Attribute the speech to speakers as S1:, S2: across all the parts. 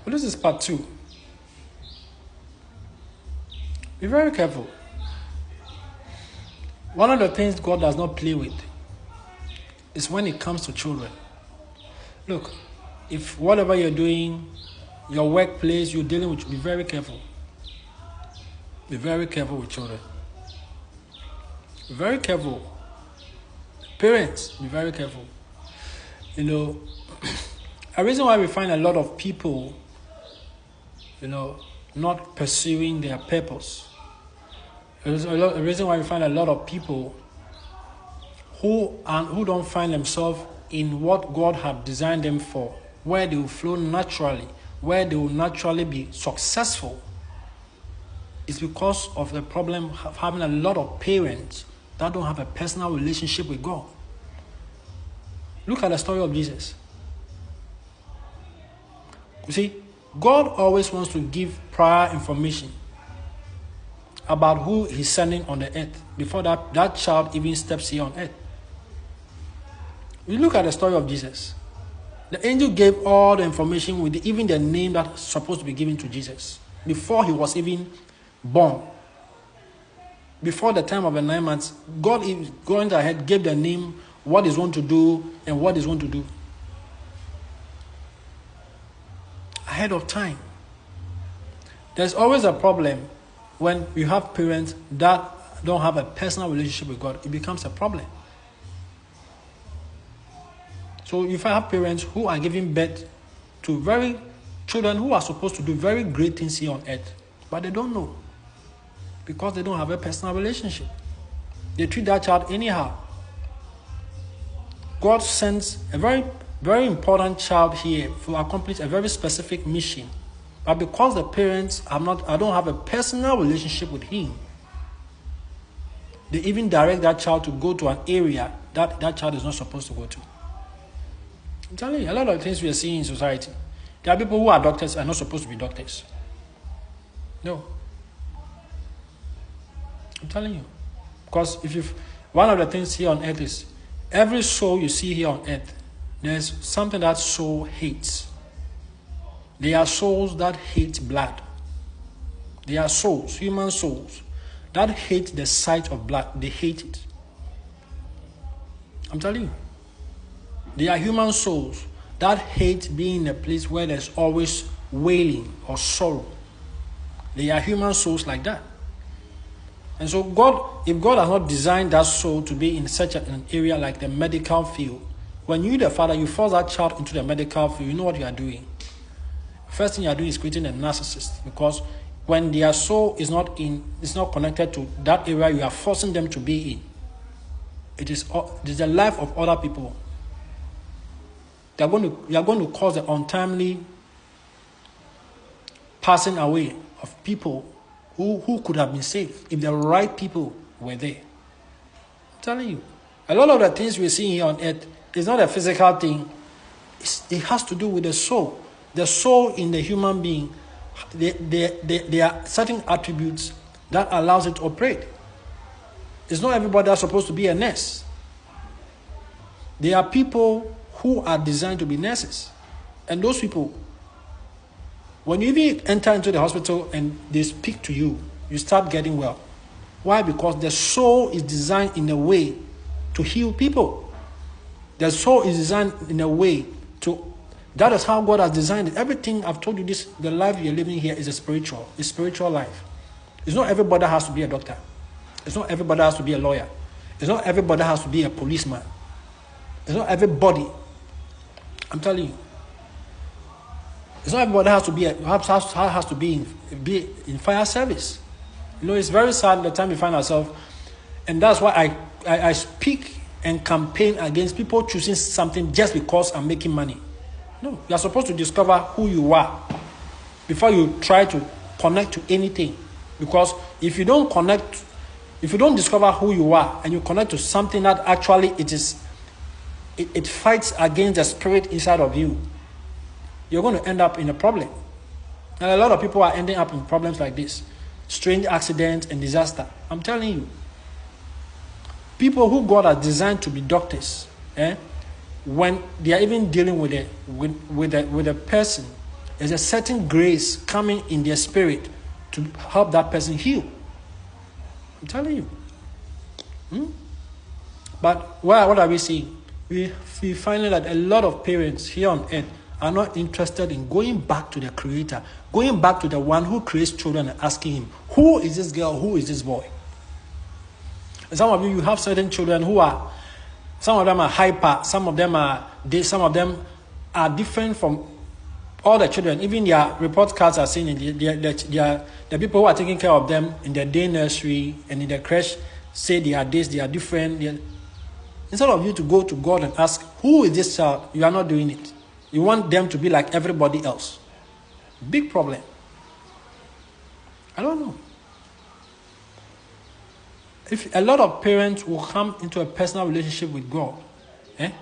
S1: But this is part 2. Be very careful. One of the things God does not play with is when it comes to children. Look, if whatever you're doing, your workplace, you're dealing with, be very careful. Be very careful with children. Be very careful. Parents, be very careful. You know, a reason why we find a lot of people, not pursuing their purpose. A reason why we find a lot of people who don't find themselves in what God had designed them for, where they will flow naturally, where they will naturally be successful, is because of the problem of having a lot of parents that don't have a personal relationship with God. Look at the story of Jesus. You see, God always wants to give prior information about who he's sending on the earth before that child even steps here on earth. We look at the story of Jesus. The angel gave all the information with even the name that's supposed to be given to Jesus before he was even born. Before the time of the 9 months, God is going ahead, gave the name, what he's going to do, and what he's going to do. Ahead of time. There's always a problem when you have parents that don't have a personal relationship with God. It becomes a problem. So if I have parents who are giving birth to children who are supposed to do very great things here on earth, but they don't know because they don't have a personal relationship. They treat that child anyhow. God sends a very, very important child here to accomplish a very specific mission. But because the parents I don't have a personal relationship with him, they even direct that child to go to an area that child is not supposed to go to. I'm telling you, a lot of things we are seeing in society. There are people who are doctors and are not supposed to be doctors. No. I'm telling you. Because one of the things here on earth is, every soul you see here on earth, there's something that soul hates. There are souls that hate blood. There are souls, human souls, that hate the sight of blood. They hate it. I'm telling you. There are human souls that hate being in a place where there's always wailing or sorrow. There are human souls like that. And so if God has not designed that soul to be in such an area like the medical field, when you, the father, you force that child into the medical field, you know what you are doing. First thing you are doing is creating a narcissist, because when their soul is not connected to that area you are forcing them to be in, it is the life of other people. You are going to cause the untimely passing away of people who could have been saved if the right people were there. I'm telling you, a lot of the things we're seeing here on earth is not a physical thing. It has to do with the soul. The soul in the human being, there are certain attributes that allows it to operate. It's not everybody that's supposed to be a nurse. There are people who are designed to be nurses. And those people, when you even enter into the hospital and they speak to you, you start getting well. Why? Because the soul is designed in a way to heal people. The soul is designed in a way that is how God has designed it. Everything I've told you, the life you're living here is a spiritual life. It's not everybody that has to be a doctor. It's not everybody that has to be a lawyer. It's not everybody that has to be a policeman. It's not everybody. I'm telling you. It's not everybody has to be in fire service. It's very sad the time we find ourselves, and that's why I speak and campaign against people choosing something just because I'm making money. No, you are supposed to discover who you are before you try to connect to anything. Because if you don't discover who you are and you connect to something that actually it fights against the spirit inside of you, you're going to end up in a problem. And a lot of people are ending up in problems like this. Strange accidents and disaster. I'm telling you. People who God has designed to be doctors, when they are even dealing with a person there's a certain grace coming in their spirit to help that person heal. I'm telling you. But what are we seeing? We find that a lot of parents here on earth are not interested in going back to the Creator, going back to the one who creates children and asking him, who is this girl, who is this boy? And some of you have certain children some of them are hyper, some of them are different from all the children. Even their report cards are saying the people who are taking care of them in the day nursery and in the creche say they are this, they are different. Instead of you to go to God and ask, who is this child? You are not doing it. You want them to be like everybody else. Big problem. I don't know. If a lot of parents will come into a personal relationship with God, and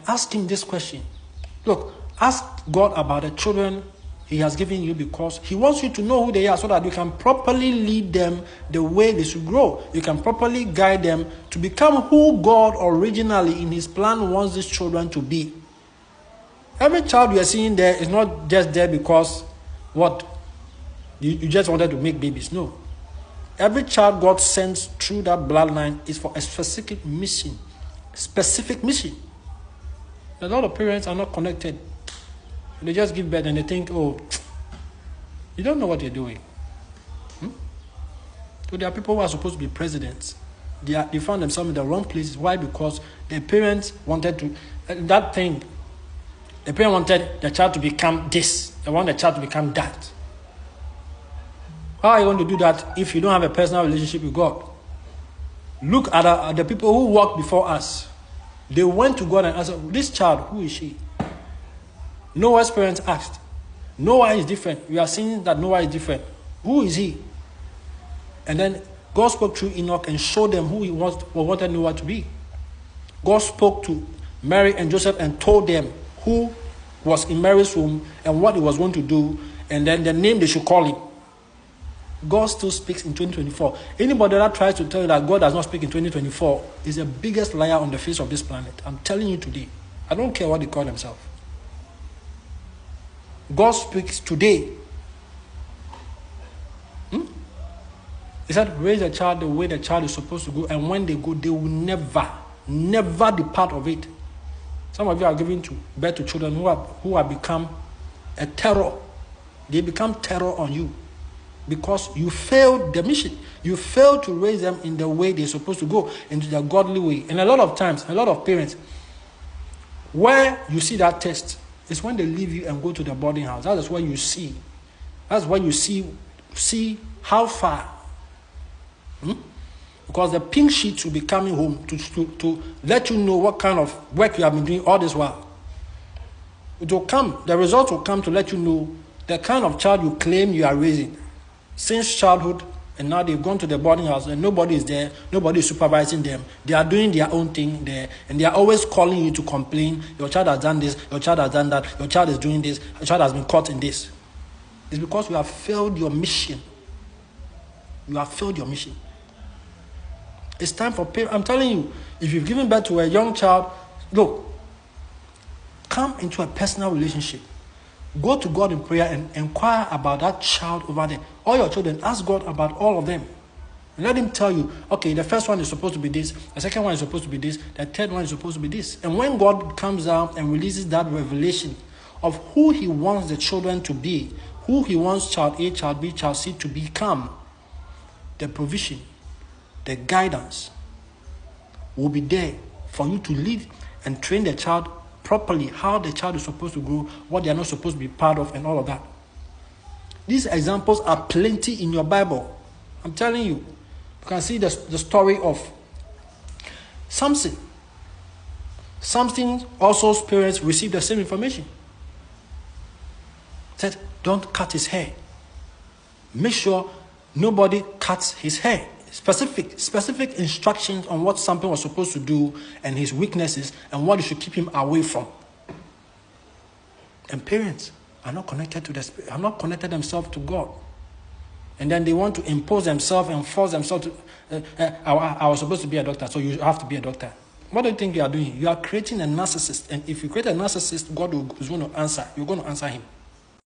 S1: ask him this question. Look, ask God about the children he has given you, because he wants you to know who they are so that you can properly lead them the way they should grow. You can properly guide them to become who God originally in his plan wants these children to be. Every child you are seeing there is not just there because you just wanted to make babies. No. Every child God sends through that bloodline is for a specific mission. A lot of parents are not connected. They just give birth and they think, oh, you don't know what you're doing. So there are people who are supposed to be presidents. They found themselves in the wrong places. Why? Because their parents wanted to, the parent wanted the child to become this. They want the child to become that. How are you going to do that if you don't have a personal relationship with God? Look at the people who walked before us. They went to God and asked, this child, who is she? Noah's parents asked. Noah is different. We are seeing that Noah is different. Who is he? And then God spoke through Enoch and showed them who he wanted Noah to be. God spoke to Mary and Joseph and told them who was in Mary's womb and what he was going to do, and then the name they should call him. God still speaks in 2024. Anybody that tries to tell you that God does not speak in 2024 is the biggest liar on the face of this planet. I'm telling you today. I don't care what they call themselves. God speaks today. He said, raise a child the way the child is supposed to go, and when they go, they will never depart of it. Some of you are giving birth to children who have become a terror. They become terror on you because you failed the mission. You failed to raise them in the way they're supposed to go, into the godly way. And a lot of times, a lot of parents, where you see that test is when they leave you and go to the boarding house. That is when you see. That's when you see how far. Because the pink sheets will be coming home to let you know what kind of work you have been doing all this while. It will come. The results will come to let you know the kind of child you claim you are raising since childhood, and now they've gone to the boarding house and nobody is there, nobody is supervising them. They are doing their own thing there, and they are always calling you to complain. Your child has done this, your child has done that, your child is doing this, your child has been caught in this. It's because you have failed your mission. You have failed your mission. It's time for parents. I'm telling you, if you've given birth to a young child, look, come into a personal relationship. Go to God in prayer and inquire about that child over there. All your children, ask God about all of them. Let him tell you, okay, the first one is supposed to be this, the second one is supposed to be this, the third one is supposed to be this. And when God comes down and releases that revelation of who he wants the children to be, who he wants child A, child B, child C to become, the provision, the guidance will be there for you to lead and train the child properly, how the child is supposed to grow, what they are not supposed to be part of, and all of that. These examples are plenty in your Bible. I'm telling you. You can see the story of Samson. Samson also's parents received the same information. Said, don't cut his hair. Make sure nobody cuts his hair. Specific instructions on what something was supposed to do and his weaknesses and what you should keep him away from. And parents are not connected to the Spirit, are not connected themselves to God. And then they want to impose themselves and force themselves to, I was supposed to be a doctor, so you have to be a doctor. What do you think you are doing? You are creating a narcissist. And if you create a narcissist, God is going to answer. You're going to answer him.